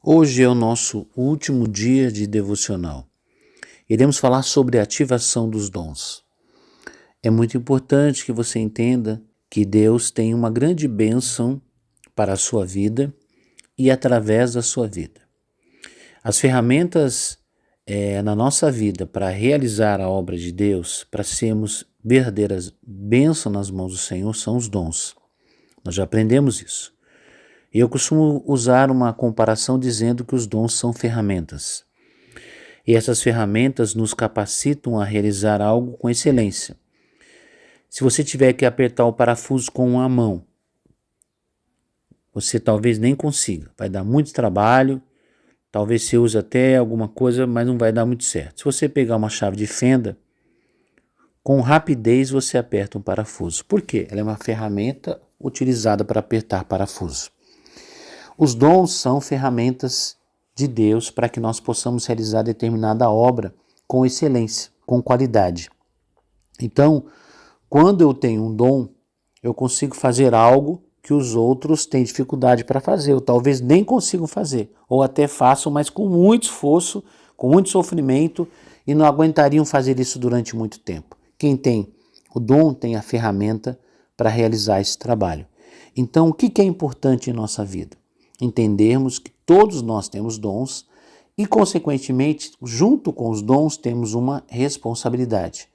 Hoje é o nosso último dia de devocional. Iremos falar sobre a ativação dos dons. É muito importante que você entenda que Deus tem uma grande bênção para a sua vida e através da sua vida. As ferramentas na nossa vida para realizar a obra de Deus, para sermos verdadeiras bênçãos nas mãos do Senhor, são os dons. Nós já aprendemos isso. Eu costumo usar uma comparação dizendo que os dons são ferramentas. E essas ferramentas nos capacitam a realizar algo com excelência. Se você tiver que apertar o parafuso com uma mão, você talvez nem consiga. Vai dar muito trabalho, talvez você use até alguma coisa, mas não vai dar muito certo. Se você pegar uma chave de fenda, com rapidez você aperta um parafuso. Por quê? Ela é uma ferramenta utilizada para apertar parafuso. Os dons são ferramentas de Deus para que nós possamos realizar determinada obra com excelência, com qualidade. Então, quando eu tenho um dom, eu consigo fazer algo que os outros têm dificuldade para fazer, ou talvez nem consigam fazer, ou até façam, mas com muito esforço, com muito sofrimento, e não aguentariam fazer isso durante muito tempo. Quem tem o dom tem a ferramenta para realizar esse trabalho. Então, o que é importante em nossa vida? Entendermos que todos nós temos dons e, consequentemente, junto com os dons, temos uma responsabilidade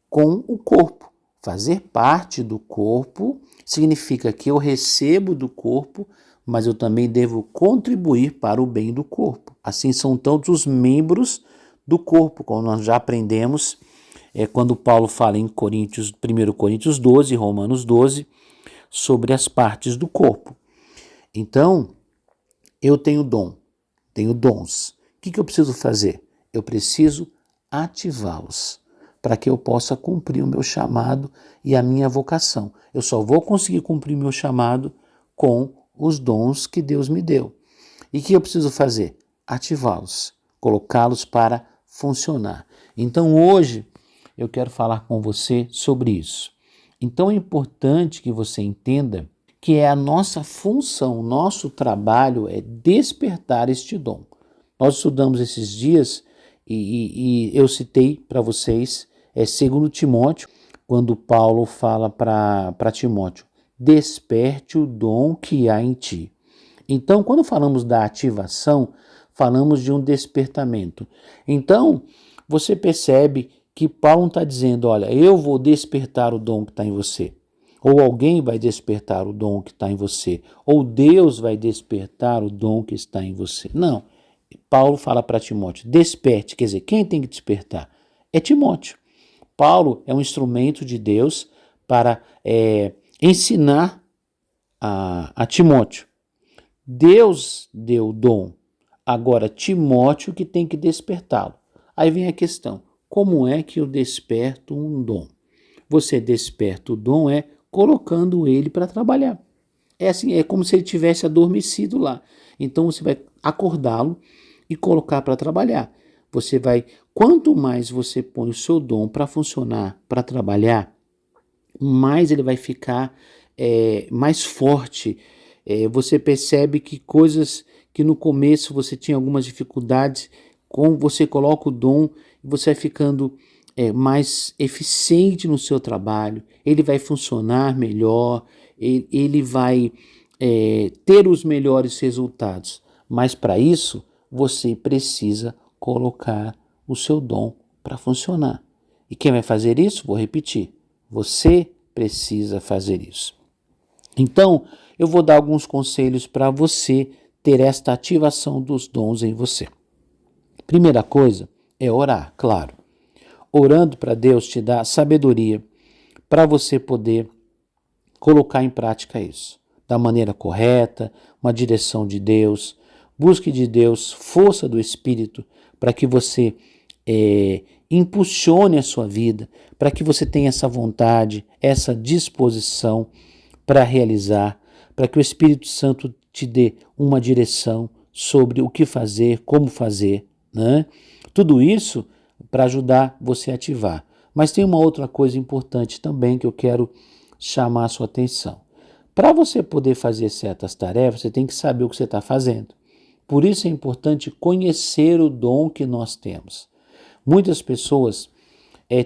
com o corpo. Fazer parte do corpo significa que eu recebo do corpo, mas eu também devo contribuir para o bem do corpo. Assim são todos os membros do corpo, como nós já aprendemos quando Paulo fala em 1 Coríntios 12, Romanos 12, sobre as partes do corpo. Então, eu tenho dom, tenho dons. O que eu preciso fazer? Eu preciso ativá-los para que eu possa cumprir o meu chamado e a minha vocação. Eu só vou conseguir cumprir o meu chamado com os dons que Deus me deu. E o que eu preciso fazer? Ativá-los, colocá-los para funcionar. Então hoje eu quero falar com você sobre isso. Então é importante que você entenda que é a nossa função, o nosso trabalho é despertar este dom. Nós estudamos esses dias e eu citei para vocês, 2 Timóteo, quando Paulo fala para Timóteo, desperte o dom que há em ti. Então, quando falamos da ativação, falamos de um despertamento. Então, você percebe que Paulo não está dizendo, olha, eu vou despertar o dom que está em você. Ou alguém vai despertar o dom que está em você. Ou Deus vai despertar o dom que está em você. Não. Paulo fala para Timóteo, desperte. Quer dizer, quem tem que despertar? É Timóteo. Paulo é um instrumento de Deus para ensinar a Timóteo. Deus deu o dom. Agora, Timóteo que tem que despertá-lo. Aí vem a questão, como é que eu desperto um dom? Você desperta o dom colocando ele para trabalhar. É assim, é como se ele tivesse adormecido lá. Então você vai acordá-lo e colocar para trabalhar. Você vai, quanto mais você põe o seu dom para funcionar, para trabalhar, mais ele vai ficar mais forte. Você percebe que coisas que no começo você tinha algumas dificuldades, como você coloca o dom, você vai ficando mais eficiente no seu trabalho, ele vai funcionar melhor, ele vai ter os melhores resultados. Mas para isso, você precisa colocar o seu dom para funcionar. E quem vai fazer isso? Vou repetir, você precisa fazer isso. Então, eu vou dar alguns conselhos para você ter esta ativação dos dons em você. Primeira coisa é orar, claro. Orando para Deus te dá sabedoria para você poder colocar em prática isso. Da maneira correta, uma direção de Deus. Busque de Deus força do Espírito para que você impulsione a sua vida, para que você tenha essa vontade, essa disposição para realizar, para que o Espírito Santo te dê uma direção sobre o que fazer, como fazer, né? Tudo isso para ajudar você a ativar. Mas tem uma outra coisa importante também que eu quero chamar a sua atenção. Para você poder fazer certas tarefas, você tem que saber o que você está fazendo. Por isso é importante conhecer o dom que nós temos. Muitas pessoas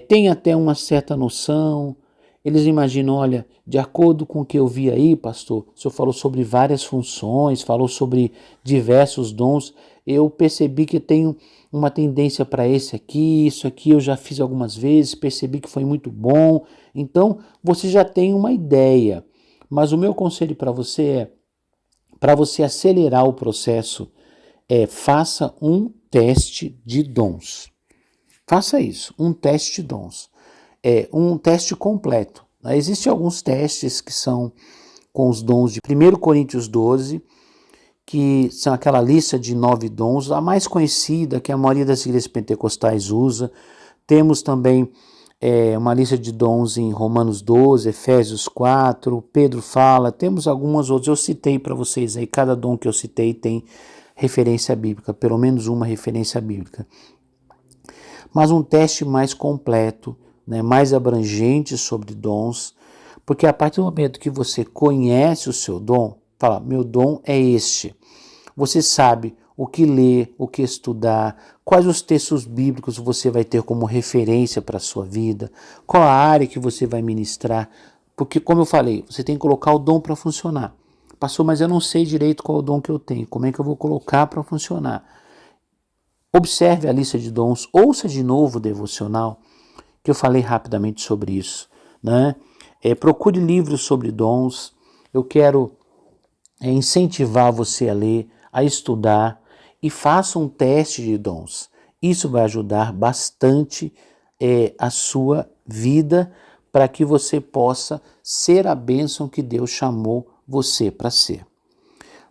têm até uma certa noção, eles imaginam, olha, de acordo com o que eu vi aí, pastor, o senhor falou sobre várias funções, falou sobre diversos dons, eu percebi que tenho uma tendência para esse aqui, isso aqui eu já fiz algumas vezes, percebi que foi muito bom, então você já tem uma ideia. Mas o meu conselho para você para você acelerar o processo, faça um teste de dons. Faça isso, um teste de dons. Um teste completo. Existem alguns testes que são com os dons de 1 Coríntios 12, que são aquela lista de 9 dons, a mais conhecida, que a maioria das igrejas pentecostais usa. Temos também uma lista de dons em Romanos 12, Efésios 4, Pedro fala, temos algumas outras, eu citei para vocês aí, cada dom que eu citei tem referência bíblica, pelo menos uma referência bíblica. Mas um teste mais completo, mais abrangente sobre dons, porque a partir do momento que você conhece o seu dom, fala, meu dom é este. Você sabe o que ler, o que estudar, quais os textos bíblicos você vai ter como referência para a sua vida, qual a área que você vai ministrar, porque como eu falei, você tem que colocar o dom para funcionar. Pastor, mas eu não sei direito qual é o dom que eu tenho, como é que eu vou colocar para funcionar? Observe a lista de dons, ouça de novo o devocional, que eu falei rapidamente sobre isso. Procure livros sobre dons. Eu quero incentivar você a ler, a estudar e faça um teste de dons. Isso vai ajudar bastante a sua vida para que você possa ser a bênção que Deus chamou você para ser.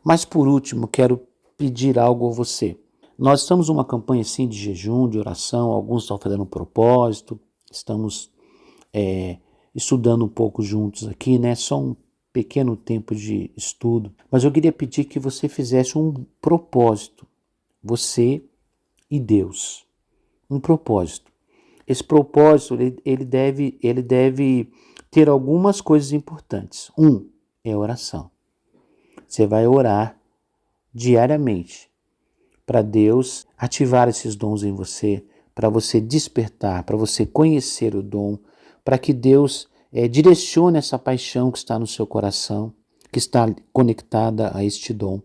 Mas por último, quero pedir algo a você. Nós estamos numa campanha assim de jejum, de oração, alguns estão fazendo um propósito, estamos estudando um pouco juntos aqui, só um pequeno tempo de estudo. Mas eu queria pedir que você fizesse um propósito, você e Deus, um propósito. Esse propósito, ele deve ter algumas coisas importantes. É oração. Você vai orar diariamente para Deus ativar esses dons em você, para você despertar, para você conhecer o dom, para que Deus direcione essa paixão que está no seu coração, que está conectada a este dom,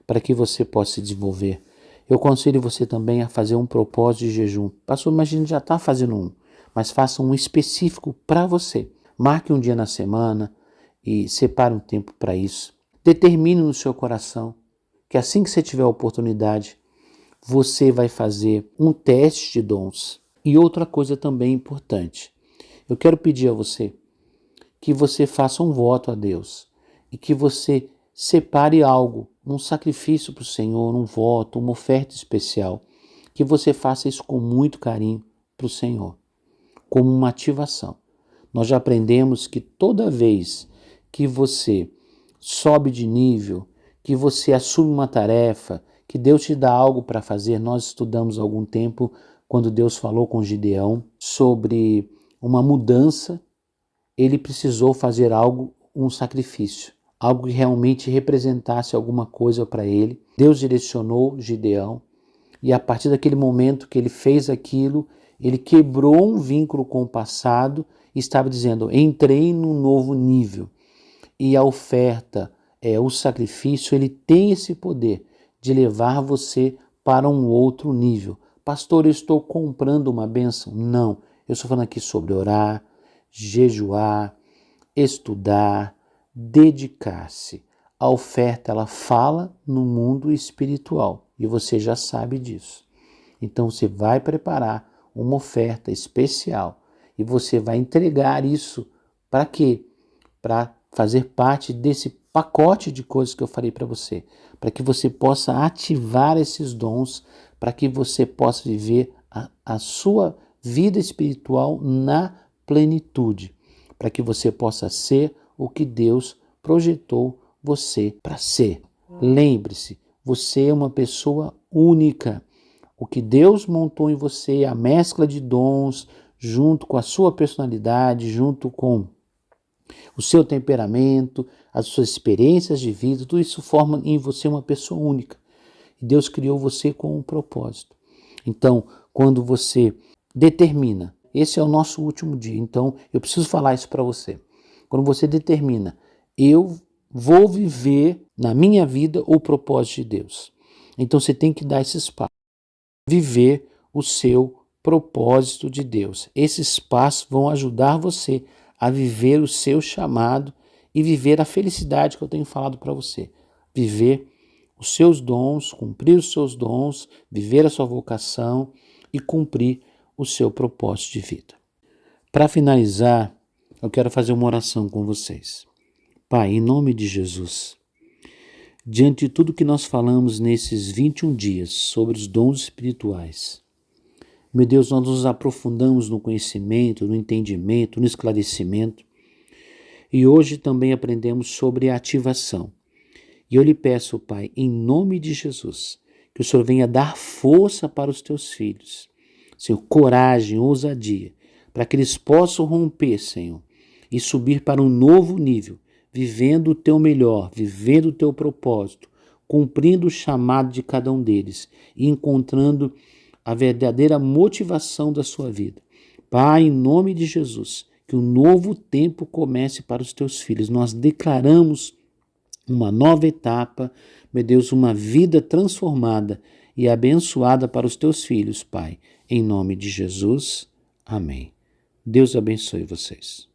para que você possa se desenvolver. Eu aconselho você também a fazer um propósito de jejum. Pastor, mas a gente já está fazendo um, mas faça um específico para você. Marque um dia na semana e separe um tempo para isso. Determine no seu coração que assim que você tiver a oportunidade, você vai fazer um teste de dons. E outra coisa também importante, eu quero pedir a você que você faça um voto a Deus e que você separe algo, um sacrifício para o Senhor, um voto, uma oferta especial, que você faça isso com muito carinho para o Senhor, como uma ativação. Nós já aprendemos que toda vez que você sobe de nível, que você assume uma tarefa, que Deus te dá algo para fazer. Nós estudamos há algum tempo quando Deus falou com Gideão sobre uma mudança, ele precisou fazer algo, um sacrifício, algo que realmente representasse alguma coisa para ele. Deus direcionou Gideão e a partir daquele momento que ele fez aquilo, ele quebrou um vínculo com o passado e estava dizendo, entrei num novo nível. E a oferta, o sacrifício, ele tem esse poder de levar você para um outro nível. Pastor, eu estou comprando uma bênção? Não, eu estou falando aqui sobre orar, jejuar, estudar, dedicar-se. A oferta, ela fala no mundo espiritual e você já sabe disso. Então você vai preparar uma oferta especial e você vai entregar isso para quê? Para fazer parte desse pacote de coisas que eu falei para você, para que você possa ativar esses dons, para que você possa viver a sua vida espiritual na plenitude, para que você possa ser o que Deus projetou você para ser. Lembre-se, você é uma pessoa única. O que Deus montou em você é a mescla de dons, junto com a sua personalidade, junto com o seu temperamento, as suas experiências de vida, tudo isso forma em você uma pessoa única. Deus criou você com um propósito. Então, quando você determina, esse é o nosso último dia, então eu preciso falar isso para você. Quando você determina, eu vou viver na minha vida o propósito de Deus. Então você tem que dar esse espaço, viver o seu propósito de Deus. Esses passos vão ajudar você a viver o seu chamado e viver a felicidade que eu tenho falado para você. Viver os seus dons, cumprir os seus dons, viver a sua vocação e cumprir o seu propósito de vida. Para finalizar, eu quero fazer uma oração com vocês. Pai, em nome de Jesus, diante de tudo que nós falamos nesses 21 dias sobre os dons espirituais, meu Deus, nós nos aprofundamos no conhecimento, no entendimento, no esclarecimento, e hoje também aprendemos sobre a ativação. E eu lhe peço, Pai, em nome de Jesus, que o Senhor venha dar força para os teus filhos, Senhor, coragem, ousadia, para que eles possam romper, Senhor, e subir para um novo nível, vivendo o teu melhor, vivendo o teu propósito, cumprindo o chamado de cada um deles e encontrando a verdadeira motivação da sua vida. Pai, em nome de Jesus, que um novo tempo comece para os teus filhos. Nós declaramos uma nova etapa, meu Deus, uma vida transformada e abençoada para os teus filhos, Pai. Em nome de Jesus, amém. Deus abençoe vocês.